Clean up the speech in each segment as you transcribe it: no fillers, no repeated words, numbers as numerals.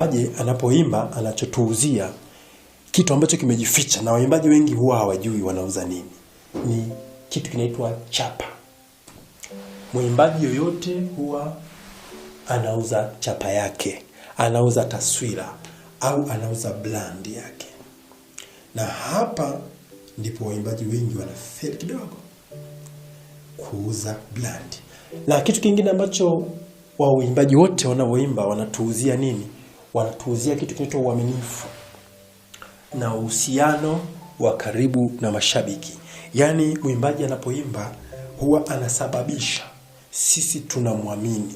Aje anapoimba anachotuuzia kitu ambacho kimejificha na waimbaji wengi huwa hawajui wanauza nini. Ni kitu kinaitwa chapa. Mwimbaji yoyote huwa anauza chapa yake, anauza taswira au anauza brand yake. Na hapa ndipo waimbaji wengi wanafeli kidogo kuuza brand. Na kitu kingine ambacho waimbaji wote wanaoimba wanatuuzia nini? Wanatuuzia kitu kinaitwa uaminifu na uhusiano wa karibu na mashabiki. Yaani mwimbaji anapoimba huwa anasababisha sisi tunamwamini,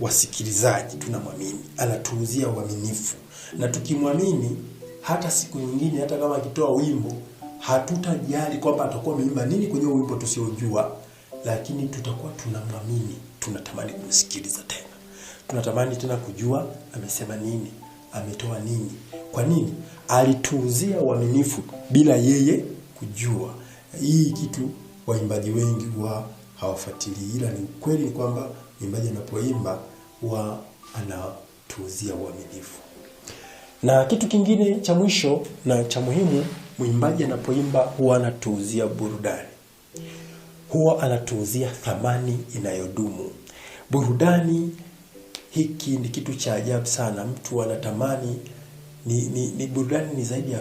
wasikilizaji tunamwamini, anatuuzia uaminifu. Na tukimwamini hata siku nyingine, hata kama akitoa wimbo, hatutajali kwamba atakuwa ameimba nini kwenye wimbo tusiojua, lakini tutakuwa tunamwamini, tunatamani kumsikiliza tena. Tunatamani tena kujua amesema nini, ametoa nini. Kwa nini? Alituuzia uaminifu bila yeye kujua. Hii kitu waimbaji wengi huwa hawafuatilii, ila ni kweli ni kwamba mwimbaji anapoimba huwa anatuuzia uaminifu. Na kitu kingine cha mwisho na cha muhimu, mwimbaji anapoimba huwa anatuuzia burudani. Huwa anatuuzia thamani inayodumu. Burudani hiki ni kitu cha ajabu sana. Mtu anatamani ni burudani ni zaidi ya